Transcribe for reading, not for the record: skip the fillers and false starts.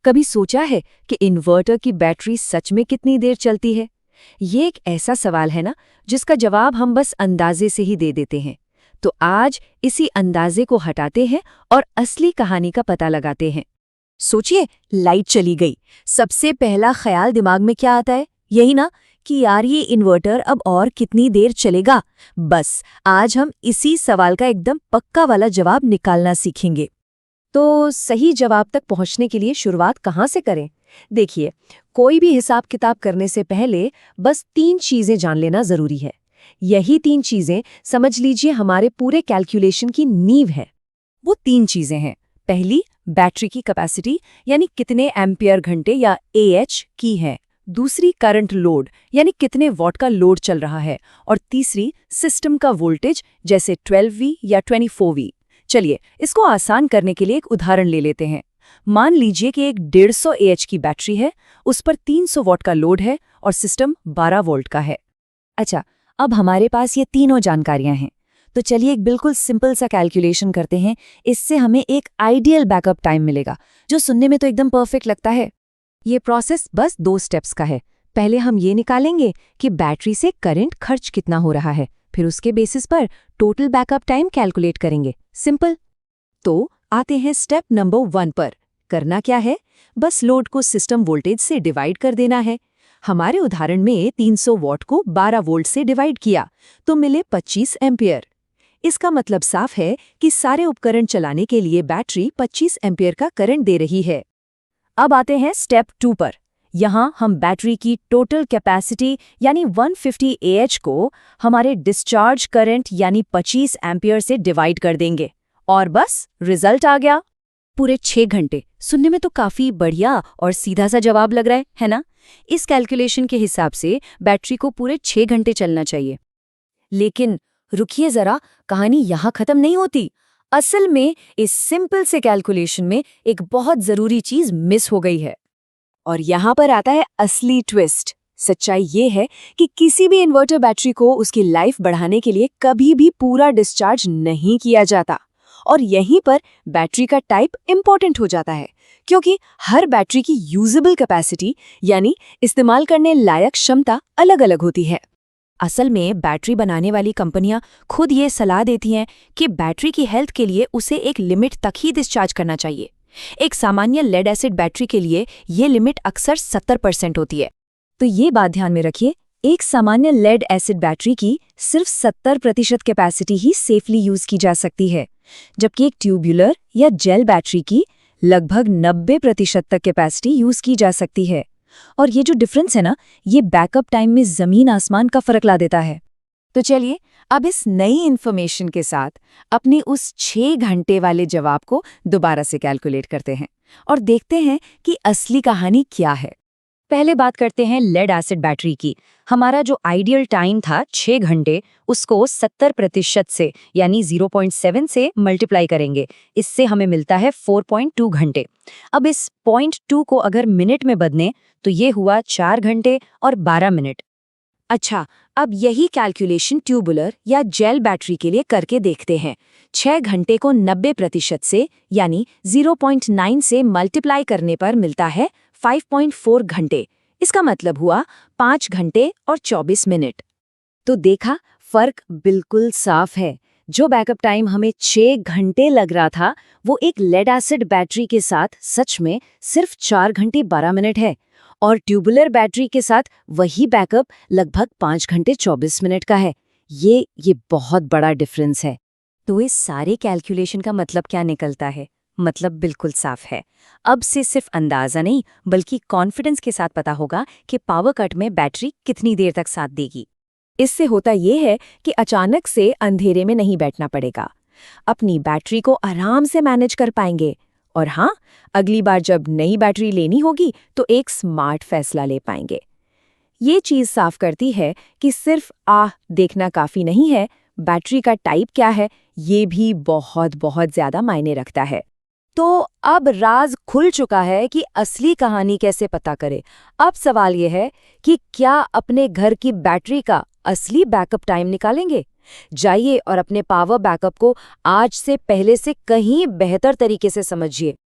कभी सोचा है कि इन्वर्टर की बैटरी सच में कितनी देर चलती है? ये एक ऐसा सवाल है ना, जिसका जवाब हम बस अंदाजे से ही दे देते हैं। तो आज इसी अंदाजे को हटाते हैं और असली कहानी का पता लगाते हैं। सोचिए, लाइट चली गई, सबसे पहला ख्याल दिमाग में क्या आता है? यही ना कि यार ये इन्वर्टर अब और कितनी देर चलेगा। बस आज हम इसी सवाल का एकदम पक्का वाला जवाब निकालना सीखेंगे। तो सही जवाब तक पहुंचने के लिए शुरुआत कहाँ से करें? देखिए, कोई भी हिसाब किताब करने से पहले बस 3 चीजें जान लेना जरूरी है। यही 3 चीजें समझ लीजिए हमारे पूरे कैलकुलेशन की नींव है। वो 3 चीजें हैं। पहली, बैटरी की कैपेसिटी यानी कितने एम्पियर घंटे या AH की है। दूसरी, करंट लोड यानी कितने वॉट का लोड चल रहा है। और तीसरी, सिस्टम का वोल्टेज जैसे 12V या 24V। चलिए, इसको आसान करने के लिए एक उदाहरण ले लेते हैं। मान लीजिए कि एक 150 AH की बैटरी है, उस पर 300 वॉट का लोड है और सिस्टम 12 वोल्ट का है। अच्छा, अब हमारे पास ये तीनों जानकारियां हैं, तो चलिए एक बिल्कुल सिंपल सा कैलकुलेशन करते हैं। इससे हमें एक आइडियल बैकअप टाइम मिलेगा, जो सुनने में तो एकदम परफेक्ट लगता है। ये प्रोसेस बस 2 स्टेप्स का है। पहले हम ये निकालेंगे कि बैटरी से करंट खर्च कितना हो रहा है, फिर उसके बेसिस पर टोटल बैकअप टाइम कैलकुलेट करेंगे। सिंपल। तो आते हैं स्टेप नंबर 1 पर। करना क्या है? बस लोड को सिस्टम वोल्टेज से डिवाइड कर देना है। हमारे उदाहरण में 300 वॉट को 12 वोल्ट से डिवाइड किया तो मिले 25 एम्पियर। इसका मतलब साफ है कि सारे उपकरण चलाने के लिए बैटरी 25 एम्पियर का करंट दे रही है। अब आते हैं स्टेप 2 पर। यहाँ हम बैटरी की टोटल कैपेसिटी यानी 150 AH को हमारे डिस्चार्ज करंट यानी 25 एम्पियर से डिवाइड कर देंगे और बस रिजल्ट आ गया। पूरे 6 घंटे। सुनने में तो काफी बढ़िया और सीधा सा जवाब लग रहा है ना? इस कैलकुलेशन के हिसाब से बैटरी को पूरे 6 घंटे चलना चाहिए। लेकिन रुकिए जरा, कहानी यहाँ खत्म नहीं होती। असल में इस सिंपल से कैलकुलेशन में एक बहुत जरूरी चीज मिस हो गई है। और यहाँ पर आता है असली ट्विस्ट। सच्चाई ये है कि किसी भी इन्वर्टर बैटरी को उसकी लाइफ बढ़ाने के लिए कभी भी पूरा डिस्चार्ज नहीं किया जाता। और यहीं पर बैटरी का टाइप इंपॉर्टेंट हो जाता है, क्योंकि हर बैटरी की यूजेबल कैपेसिटी यानी इस्तेमाल करने लायक क्षमता अलग अलग होती है। असल में बैटरी बनाने वाली कंपनियां खुद ये सलाह देती हैं कि बैटरी की हेल्थ के लिए उसे एक लिमिट तक ही डिस्चार्ज करना चाहिए। एक सामान्य लेड एसिड बैटरी के लिए ये लिमिट अक्सर 70% होती है। तो ये बात ध्यान में रखिए, एक सामान्य लेड एसिड बैटरी की सिर्फ 70% कैपेसिटी ही सेफली यूज की जा सकती है, जबकि एक ट्यूबुलर या जेल बैटरी की लगभग 90% तक कैपेसिटी यूज की जा सकती है। और ये जो डिफरेंस है ना, ये बैकअप टाइम में जमीन आसमान का फर्क ला देता है। तो चलिए, अब इस नई इन्फॉर्मेशन के साथ अपनी उस 6 घंटे वाले जवाब को दोबारा से कैलकुलेट करते हैं और देखते हैं कि असली कहानी क्या है। पहले बात करते हैं लेड एसिड बैटरी की। हमारा जो आइडियल टाइम था 6 घंटे, उसको 70% से यानी 0.7 से मल्टीप्लाई करेंगे। इससे हमें मिलता है 4.2 घंटे। अब इस 0.2 को अगर मिनट में बदलें तो ये हुआ 4 घंटे और 12 मिनट। अच्छा, अब यही कैलकुलेशन ट्यूबुलर या जेल बैटरी के लिए करके देखते हैं। 6 घंटे को 90% से यानी 0.9 से मल्टीप्लाई करने पर मिलता है 5.4 घंटे। इसका मतलब हुआ 5 घंटे और 24 मिनट। तो देखा, फर्क बिल्कुल साफ है। जो बैकअप टाइम हमें 6 घंटे लग रहा था, वो एक लेड एसिड बैटरी के साथ सच में सिर्फ 4 घंटे 12 मिनट है। और ट्यूबुलर बैटरी के साथ वही बैकअप लगभग 5 घंटे 24 मिनट का है। ये बहुत बड़ा डिफरेंस है। तो इस सारे कैलकुलेशन का मतलब क्या निकलता है? मतलब बिल्कुल साफ है। अब से सिर्फ अंदाजा नहीं, बल्कि कॉन्फिडेंस के साथ पता होगा कि पावर कट में बैटरी कितनी देर तक साथ देगी। इससे होता ये है कि अचानक से अंधेरे में नहीं बैठना पड़ेगा। अपनी बैटरी को आराम से मैनेज कर पाएंगे। और हाँ, अगली बार जब नई बैटरी लेनी होगी तो एक स्मार्ट फैसला ले पाएंगे। ये चीज साफ करती है कि सिर्फ देखना काफी नहीं है, बैटरी का टाइप क्या है ये भी बहुत बहुत ज्यादा मायने रखता है। तो अब राज खुल चुका है कि असली कहानी कैसे पता करें। अब सवाल यह है कि क्या अपने घर की बैटरी का असली बैकअप टाइम निकालेंगे? जाइए और अपने पावर बैकअप को आज से पहले से कहीं बेहतर तरीके से समझिए।